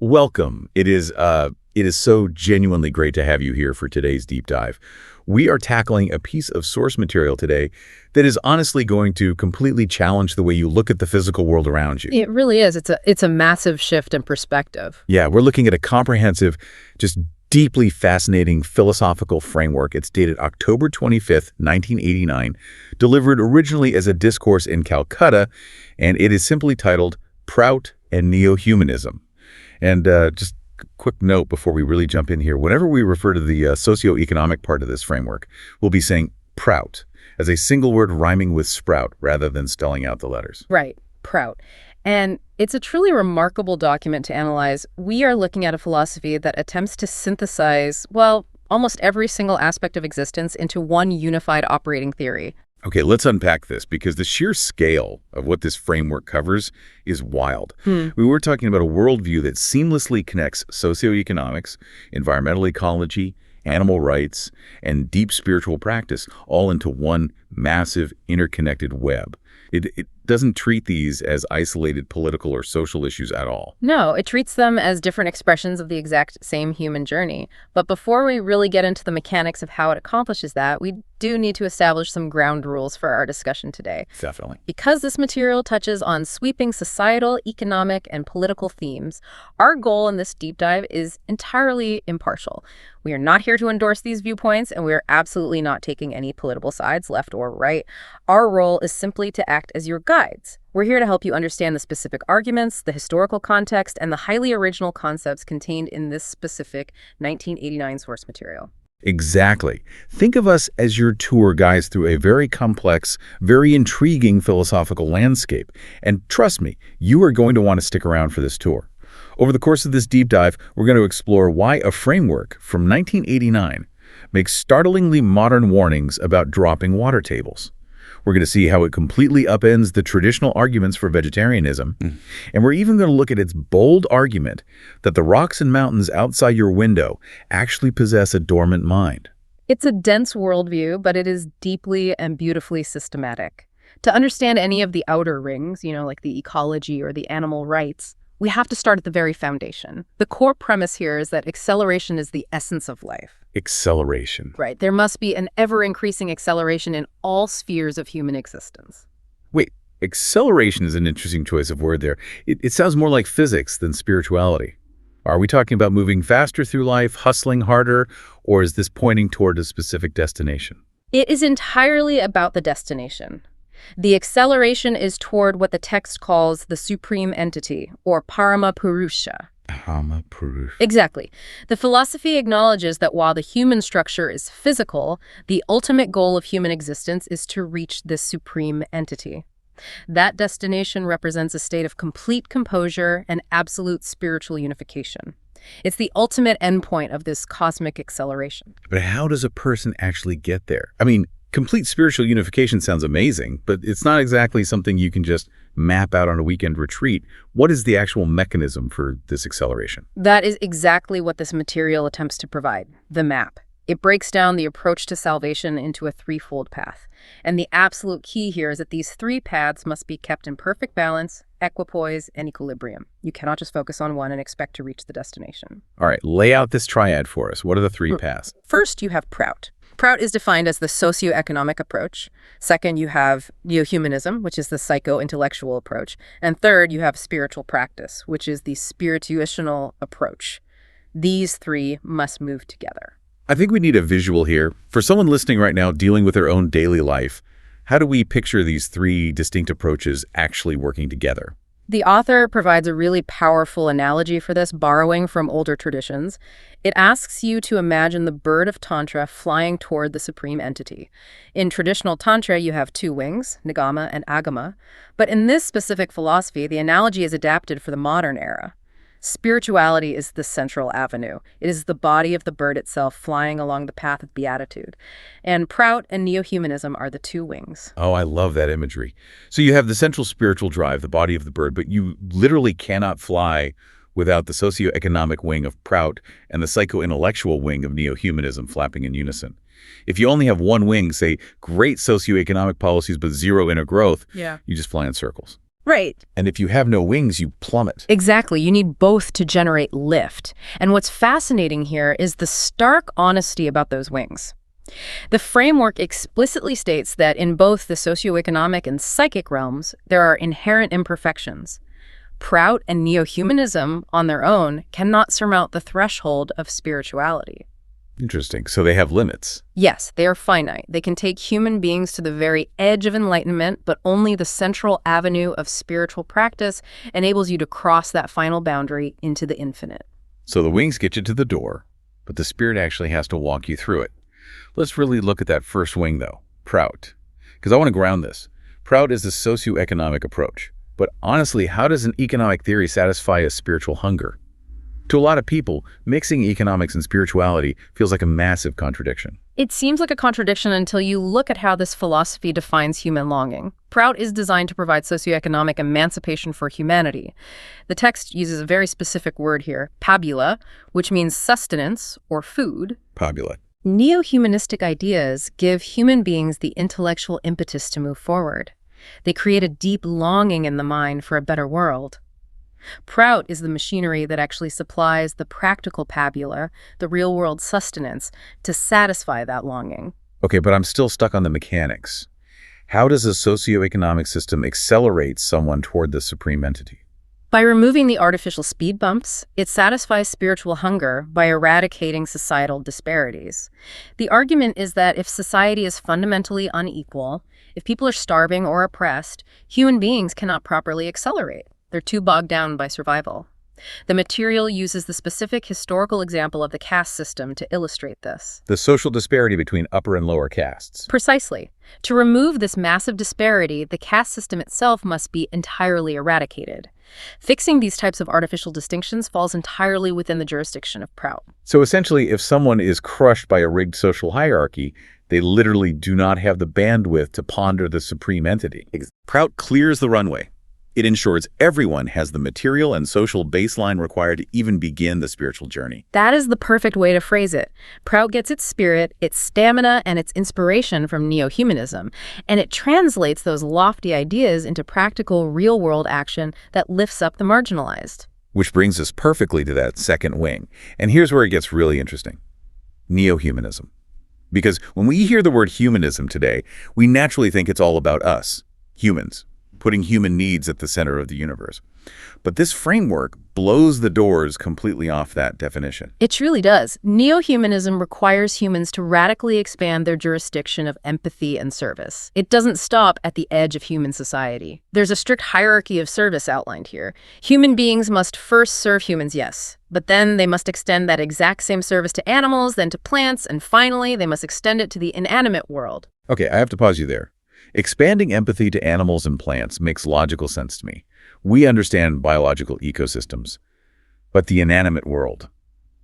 Welcome. It is so genuinely great to have you here for today's deep dive. We are tackling a piece of source material today that is honestly going to completely challenge the way you look at the physical world around you. It really is. It's a massive shift in perspective. Yeah, we're looking at a comprehensive, just deeply fascinating philosophical framework. It's dated October 25th, 1989, delivered originally as a discourse in Calcutta, and it is simply titled PROUT and Neo-humanism. And just a quick note before we really jump in here, whenever we refer to the socio-economic part of this framework, we'll be saying PROUT as a single word rhyming with sprout rather than spelling out the letters. Right, PROUT. And it's a truly remarkable document to analyze. We are looking at a philosophy that attempts to synthesize, well, almost every single aspect of existence into one unified operating theory. Okay, let's unpack this because the sheer scale of what this framework covers is wild. We were talking about a worldview that seamlessly connects socioeconomics, environmental ecology, animal rights, and deep spiritual practice all into one massive interconnected web. It doesn't treat these as isolated political or social issues at all. No, it treats them as different expressions of the exact same human journey. But before we really get into the mechanics of how it accomplishes that, we do need to establish some ground rules for our discussion today. Definitely. Because this material touches on sweeping societal, economic, and political themes, our goal in this deep dive is entirely impartial. We are not here to endorse these viewpoints, and we are absolutely not taking any political sides, left or right. Our role is simply to act as your guides. We're here to help you understand the specific arguments, the historical context, and the highly original concepts contained in this specific 1989 source material. Exactly. Think of us as your tour guides through a very complex, very intriguing philosophical landscape. And trust me, you are going to want to stick around for this tour. Over the course of this deep dive, we're going to explore why a framework from 1989 makes startlingly modern warnings about dropping water tables. We're going to see how it completely upends the traditional arguments for vegetarianism. And we're even going to look at its bold argument that the rocks and mountains outside your window actually possess a dormant mind. It's a dense worldview, but it is deeply and beautifully systematic. To understand any of the outer rings, like the ecology or the animal rights, we have to start at the very foundation. The core premise here is that acceleration is the essence of life. Acceleration. Right. There must be an ever-increasing acceleration in all spheres of human existence. Wait, acceleration is an interesting choice of word there. It sounds more like physics than spirituality. Are we talking about moving faster through life, hustling harder, or is this pointing toward a specific destination? It is entirely about the destination. The acceleration is toward what the text calls the supreme entity, or Parama Purusha. Parama Purusha. Exactly. The philosophy acknowledges that while the human structure is physical, the ultimate goal of human existence is to reach this supreme entity. That destination represents a state of complete composure and absolute spiritual unification. It's the ultimate endpoint of this cosmic acceleration. But how does a person actually get there? I mean, complete spiritual unification sounds amazing, but it's not exactly something you can just map out on a weekend retreat. What is the actual mechanism for this acceleration? That is exactly what this material attempts to provide, the map. It breaks down the approach to salvation into a threefold path. And the absolute key here is that these three paths must be kept in perfect balance, equipoise, and equilibrium. You cannot just focus on one and expect to reach the destination. All right, lay out this triad for us. What are the three paths? First, you have PROUT. PROUT is defined as the socio-economic approach. Second, you have Neohumanism, which is the psycho-intellectual approach. And third, you have spiritual practice, which is the spirituational approach. These three must move together. I think we need a visual here. For someone listening right now dealing with their own daily life, how do we picture these three distinct approaches actually working together? The author provides a really powerful analogy for this, borrowing from older traditions. It asks you to imagine the bird of Tantra flying toward the supreme entity. In traditional Tantra, you have two wings, Nigama and Agama. But in this specific philosophy, the analogy is adapted for the modern era. Spirituality is the central avenue. It is the body of the bird itself flying along the path of beatitude. And PROUT and Neo-humanism are the two wings. Oh, I love that imagery. So you have the central spiritual drive, the body of the bird, but you literally cannot fly without the socio-economic wing of PROUT and the psycho-intellectual wing of Neo-humanism flapping in unison. If you only have one wing, say, great socio-economic policies but zero inner growth, you just fly in circles. Right. And if you have no wings, you plummet. Exactly. You need both to generate lift. And what's fascinating here is the stark honesty about those wings. The framework explicitly states that in both the socio-economic and psychic realms, there are inherent imperfections. PROUT and Neo-humanism, on their own, cannot surmount the threshold of spirituality. Interesting. So they have limits. Yes, they are finite. They can take human beings to the very edge of enlightenment, but only the central avenue of spiritual practice enables you to cross that final boundary into the infinite. So the wings get you to the door, but the spirit actually has to walk you through it. Let's really look at that first wing, though, PROUT, because I want to ground this. PROUT is the socio-economic approach. But honestly, how does an economic theory satisfy a spiritual hunger? To a lot of people, mixing economics and spirituality feels like a massive contradiction. It seems like a contradiction until you look at how this philosophy defines human longing. PROUT is designed to provide socioeconomic emancipation for humanity. The text uses a very specific word here, pabula, which means sustenance or food. Pabula. Neo-humanistic ideas give human beings the intellectual impetus to move forward. They create a deep longing in the mind for a better world. PROUT is the machinery that actually supplies the practical pabula, the real-world sustenance, to satisfy that longing. Okay, but I'm still stuck on the mechanics. How does a socioeconomic system accelerate someone toward the supreme entity? By removing the artificial speed bumps, it satisfies spiritual hunger by eradicating societal disparities. The argument is that if society is fundamentally unequal, if people are starving or oppressed, human beings cannot properly accelerate. They're too bogged down by survival. The material uses the specific historical example of the caste system to illustrate this. The social disparity between upper and lower castes. Precisely. To remove this massive disparity, the caste system itself must be entirely eradicated. Fixing these types of artificial distinctions falls entirely within the jurisdiction of PROUT. So essentially, if someone is crushed by a rigged social hierarchy, they literally do not have the bandwidth to ponder the supreme entity. PROUT clears the runway. It ensures everyone has the material and social baseline required to even begin the spiritual journey. That is the perfect way to phrase it. PROUT gets its spirit, its stamina, and its inspiration from neo-humanism, and it translates those lofty ideas into practical, real-world action that lifts up the marginalized. Which brings us perfectly to that second wing. And here's where it gets really interesting. Neo-humanism. Because when we hear the word humanism today, we naturally think it's all about us, humans, putting human needs at the center of the universe. But this framework blows the doors completely off that definition. It truly does. Neo-humanism requires humans to radically expand their jurisdiction of empathy and service. It doesn't stop at the edge of human society. There's a strict hierarchy of service outlined here. Human beings must first serve humans, yes, but then they must extend that exact same service to animals, then to plants, and finally, they must extend it to the inanimate world. Okay, I have to pause you there. Expanding empathy to animals and plants makes logical sense to me. We understand biological ecosystems, but the inanimate world,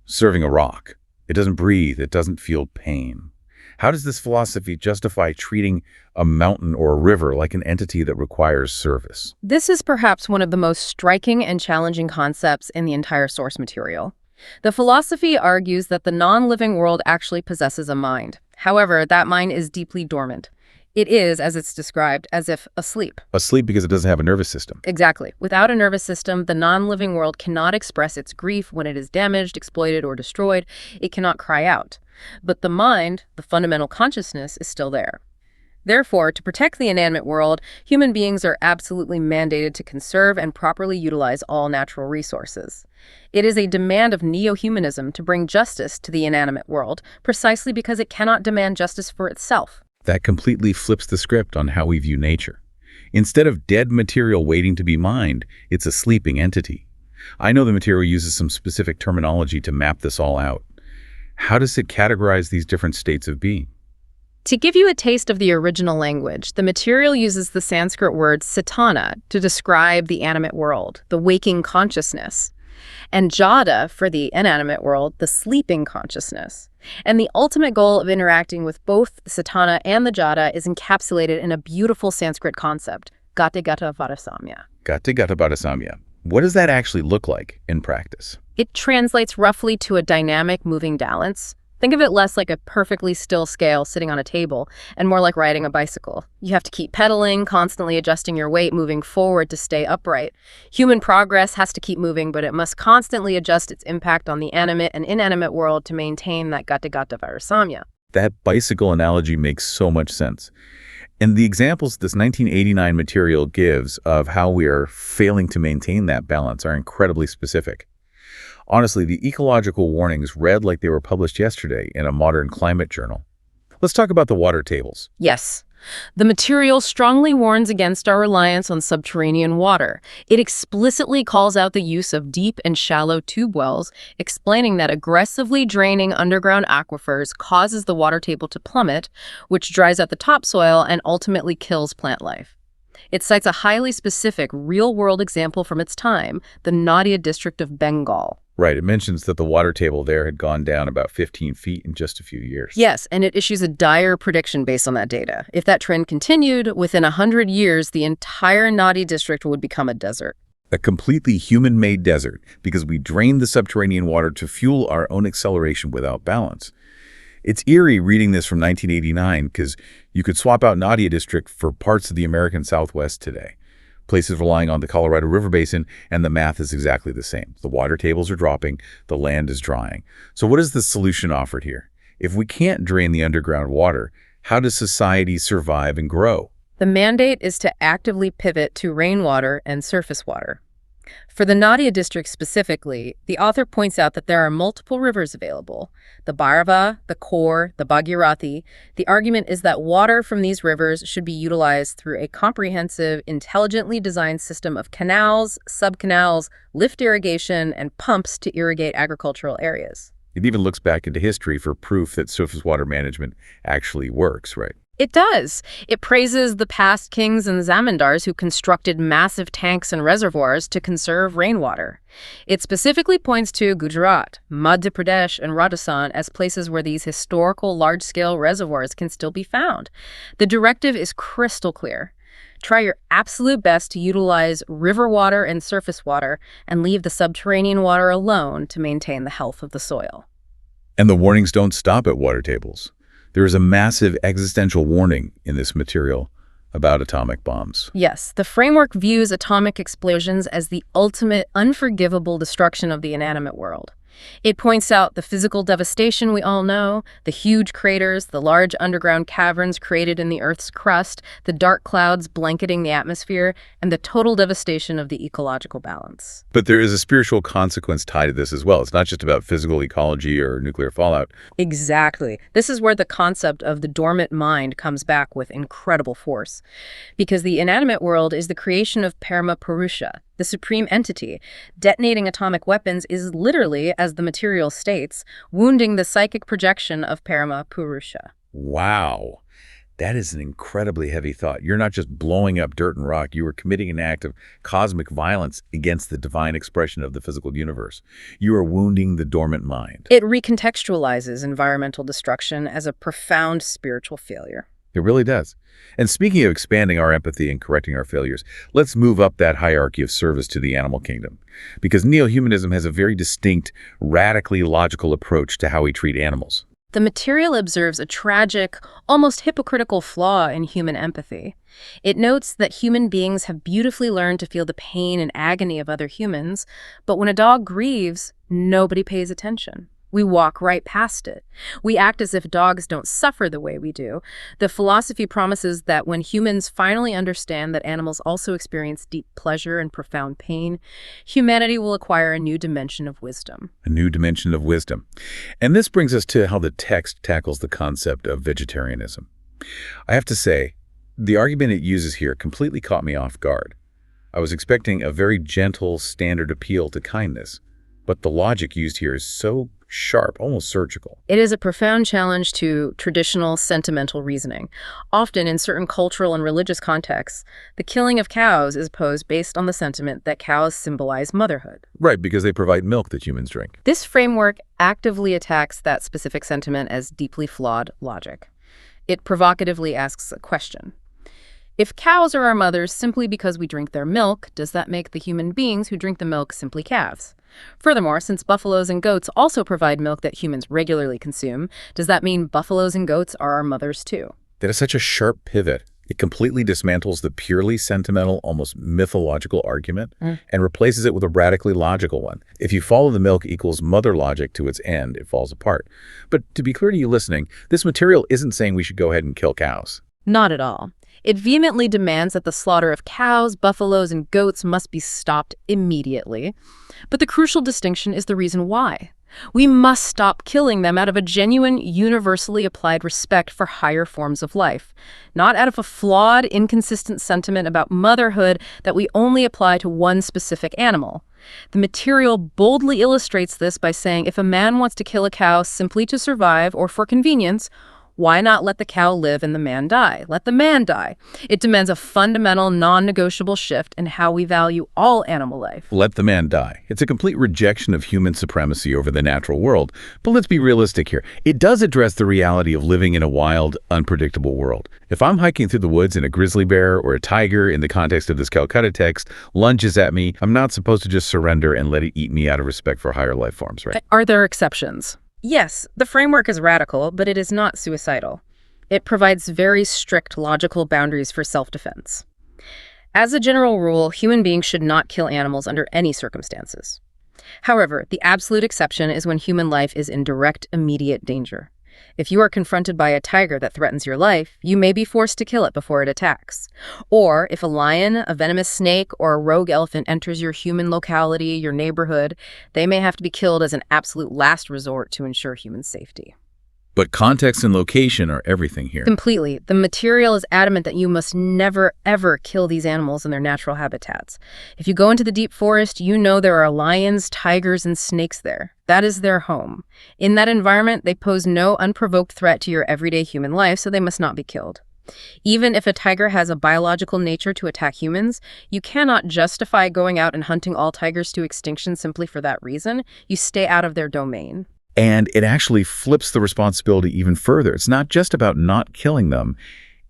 serving a rock, it doesn't breathe, it doesn't feel pain. How does this philosophy justify treating a mountain or a river like an entity that requires service? This is perhaps one of the most striking and challenging concepts in the entire source material. The philosophy argues that the non-living world actually possesses a mind. However, that mind is deeply dormant. It is, as it's described, as if asleep. Asleep because it doesn't have a nervous system. Exactly. Without a nervous system, the non-living world cannot express its grief when it is damaged, exploited, or destroyed. It cannot cry out. But the mind, the fundamental consciousness, is still there. Therefore, to protect the inanimate world, human beings are absolutely mandated to conserve and properly utilize all natural resources. It is a demand of neo-humanism to bring justice to the inanimate world, precisely because it cannot demand justice for itself. That completely flips the script on how we view nature. Instead of dead material waiting to be mined, it's a sleeping entity. I know the material uses some specific terminology to map this all out. How does it categorize these different states of being? To give you a taste of the original language, the material uses the Sanskrit word cetana to describe the animate world, the waking consciousness, and jada for the inanimate world, the sleeping consciousness. And the ultimate goal of interacting with both the cetana and the jada is encapsulated in a beautiful Sanskrit concept, gata gata vadasamya. Gata gata vadasamya. What does that actually look like in practice? It translates roughly to a dynamic moving balance. Think of it less like a perfectly still scale sitting on a table and more like riding a bicycle. You have to keep pedaling, constantly adjusting your weight, moving forward to stay upright. Human progress has to keep moving, but it must constantly adjust its impact on the animate and inanimate world to maintain that gata-gata virasamya. That bicycle analogy makes so much sense. And the examples this 1989 material gives of how we are failing to maintain that balance are incredibly specific. Honestly, the ecological warnings read like they were published yesterday in a modern climate journal. Let's talk about the water tables. Yes. The material strongly warns against our reliance on subterranean water. It explicitly calls out the use of deep and shallow tube wells, explaining that aggressively draining underground aquifers causes the water table to plummet, which dries out the topsoil and ultimately kills plant life. It cites a highly specific, real-world example from its time, the Nadia district of Bengal. Right, it mentions that the water table there had gone down about 15 feet in just a few years. Yes, and it issues a dire prediction based on that data. If that trend continued, within 100 years, the entire Nadia district would become a desert. A completely human-made desert because we drained the subterranean water to fuel our own acceleration without balance. It's eerie reading this from 1989 because you could swap out Nadia district for parts of the American Southwest today. Places relying on the Colorado River Basin, and the math is exactly the same. The water tables are dropping, the land is drying. So what is the solution offered here? If we can't drain the underground water, how does society survive and grow? The mandate is to actively pivot to rainwater and surface water. For the Nadia district specifically, the author points out that there are multiple rivers available: the Bhairava, the Khor, the Bhagirathi. The argument is that water from these rivers should be utilized through a comprehensive, intelligently designed system of canals, subcanals, lift irrigation, and pumps to irrigate agricultural areas. It even looks back into history for proof that surface water management actually works, right? It does. It praises the past kings and zamindars who constructed massive tanks and reservoirs to conserve rainwater. It specifically points to Gujarat, Madhya Pradesh, and Rajasthan as places where these historical large-scale reservoirs can still be found. The directive is crystal clear. Try your absolute best to utilize river water and surface water and leave the subterranean water alone to maintain the health of the soil. And the warnings don't stop at water tables. There is a massive existential warning in this material about atomic bombs. Yes, the framework views atomic explosions as the ultimate, unforgivable destruction of the inanimate world. It points out the physical devastation we all know, the huge craters, the large underground caverns created in the Earth's crust, the dark clouds blanketing the atmosphere, and the total devastation of the ecological balance. But there is a spiritual consequence tied to this as well. It's not just about physical ecology or nuclear fallout. Exactly. This is where the concept of the dormant mind comes back with incredible force. Because the inanimate world is the creation of Purusha, the supreme entity. Detonating atomic weapons is literally, as the material states, wounding the psychic projection of Purusha. Wow. That is an incredibly heavy thought. You're not just blowing up dirt and rock. You are committing an act of cosmic violence against the divine expression of the physical universe. You are wounding the dormant mind. It recontextualizes environmental destruction as a profound spiritual failure. It really does. And speaking of expanding our empathy and correcting our failures, let's move up that hierarchy of service to the animal kingdom. Because neo-humanism has a very distinct, radically logical approach to how we treat animals. The material observes a tragic, almost hypocritical flaw in human empathy. It notes that human beings have beautifully learned to feel the pain and agony of other humans, but when a dog grieves, nobody pays attention. We walk right past it. We act as if dogs don't suffer the way we do. The philosophy promises that when humans finally understand that animals also experience deep pleasure and profound pain, humanity will acquire a new dimension of wisdom. A new dimension of wisdom. And this brings us to how the text tackles the concept of vegetarianism. I have to say, the argument it uses here completely caught me off guard. I was expecting a very gentle, standard appeal to kindness, but the logic used here is so sharp, almost surgical. It is a profound challenge to traditional sentimental reasoning. Often in certain cultural and religious contexts, the killing of cows is posed based on the sentiment that cows symbolize motherhood. Right, because they provide milk that humans drink. This framework actively attacks that specific sentiment as deeply flawed logic. It provocatively asks a question. If cows are our mothers simply because we drink their milk, does that make the human beings who drink the milk simply calves? Furthermore, since buffaloes and goats also provide milk that humans regularly consume, does that mean buffaloes and goats are our mothers too? That is such a sharp pivot. It completely dismantles the purely sentimental, almost mythological argument and replaces it with a radically logical one. If you follow the milk equals mother logic to its end, it falls apart. But to be clear to you listening, this material isn't saying we should go ahead and kill cows. Not at all. It vehemently demands that the slaughter of cows, buffaloes, and goats must be stopped immediately. But the crucial distinction is the reason why. We must stop killing them out of a genuine, universally applied respect for higher forms of life, not out of a flawed, inconsistent sentiment about motherhood that we only apply to one specific animal. The material boldly illustrates this by saying if a man wants to kill a cow simply to survive or for convenience, why not let the cow live and the man die? Let the man die. It demands a fundamental, non-negotiable shift in how we value all animal life. Let the man die. It's a complete rejection of human supremacy over the natural world. But let's be realistic here. It does address the reality of living in a wild, unpredictable world. If I'm hiking through the woods and a grizzly bear or a tiger, in the context of this Calcutta text, lunges at me, I'm not supposed to just surrender and let it eat me out of respect for higher life forms, right? Are there exceptions? Yes, the framework is radical, but it is not suicidal. It provides very strict logical boundaries for self-defense. As a general rule, human beings should not kill animals under any circumstances. However, the absolute exception is when human life is in direct, immediate danger. If you are confronted by a tiger that threatens your life, you may be forced to kill it before it attacks. Or if a lion, a venomous snake, or a rogue elephant enters your human locality, your neighborhood, they may have to be killed as an absolute last resort to ensure human safety. But context and location are everything here. Completely. The material is adamant that you must never, ever kill these animals in their natural habitats. If you go into the deep forest, you know there are lions, tigers, and snakes there. That is their home. In that environment, they pose no unprovoked threat to your everyday human life, so they must not be killed. Even if a tiger has a biological nature to attack humans, you cannot justify going out and hunting all tigers to extinction simply for that reason. You stay out of their domain. And it actually flips the responsibility even further. It's not just about not killing them.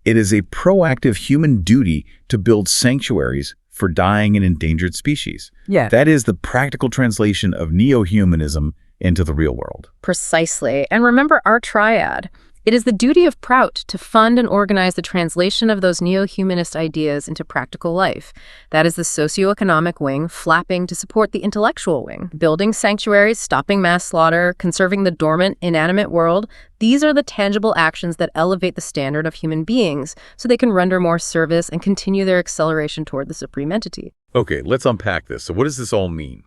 It is a proactive human duty to build sanctuaries for dying and endangered species. Yeah. That is the practical translation of neo-humanism into the real world. Precisely. And remember our triad. It is the duty of PROUT to fund and organize the translation of those neo-humanist ideas into practical life. That is the socio-economic wing flapping to support the intellectual wing, building sanctuaries, stopping mass slaughter, conserving the dormant, inanimate world. These are the tangible actions that elevate the standard of human beings so they can render more service and continue their acceleration toward the supreme entity. Okay, let's unpack this. So what does this all mean?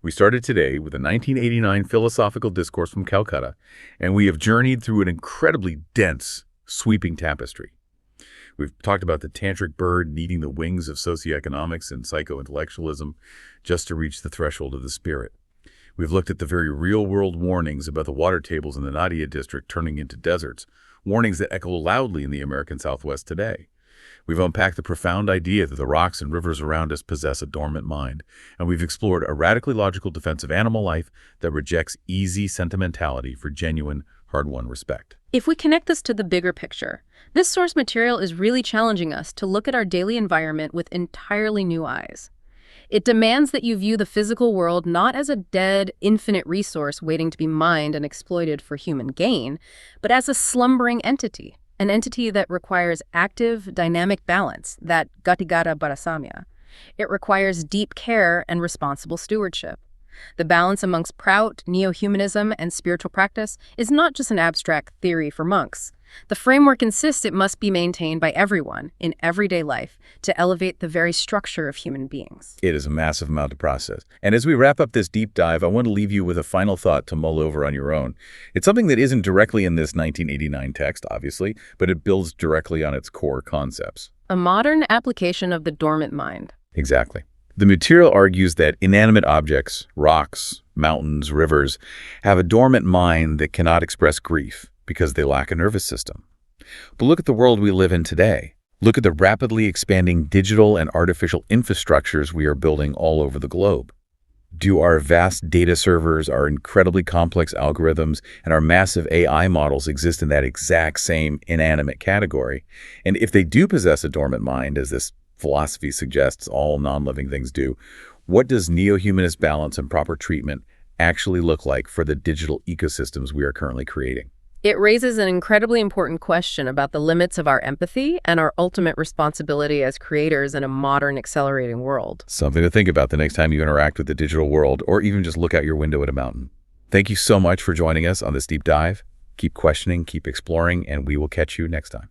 We started today with a 1989 philosophical discourse from Calcutta, and we have journeyed through an incredibly dense, sweeping tapestry. We've talked about the tantric bird needing the wings of socioeconomics and psycho-intellectualism just to reach the threshold of the spirit. We've looked at the very real-world warnings about the water tables in the Nadia district turning into deserts, warnings that echo loudly in the American Southwest today. We've unpacked the profound idea that the rocks and rivers around us possess a dormant mind, and we've explored a radically logical defense of animal life that rejects easy sentimentality for genuine, hard-won respect. If we connect this to the bigger picture, this source material is really challenging us to look at our daily environment with entirely new eyes. It demands that you view the physical world not as a dead, infinite resource waiting to be mined and exploited for human gain, but as a slumbering entity. An entity that requires active, dynamic balance, that gatigara barasamya. It requires deep care and responsible stewardship. The balance amongst PROUT, Neo-humanism, and spiritual practice is not just an abstract theory for monks. The framework insists it must be maintained by everyone in everyday life to elevate the very structure of human beings. It is a massive amount to process. And as we wrap up this deep dive, I want to leave you with a final thought to mull over on your own. It's something that isn't directly in this 1989 text, obviously, but it builds directly on its core concepts. A modern application of the dormant mind. Exactly. The material argues that inanimate objects, rocks, mountains, rivers, have a dormant mind that cannot express grief because they lack a nervous system. But look at the world we live in today. Look at the rapidly expanding digital and artificial infrastructures we are building all over the globe. Do our vast data servers, our incredibly complex algorithms, and our massive AI models exist in that exact same inanimate category? And if they do possess a dormant mind, as this philosophy suggests all non-living things do. What does neo-humanist balance and proper treatment actually look like for the digital ecosystems we are currently creating? It raises an incredibly important question about the limits of our empathy and our ultimate responsibility as creators in a modern, accelerating world. Something to think about the next time you interact with the digital world or even just look out your window at a mountain. Thank you so much for joining us on this deep dive. Keep questioning, keep exploring, and we will catch you next time.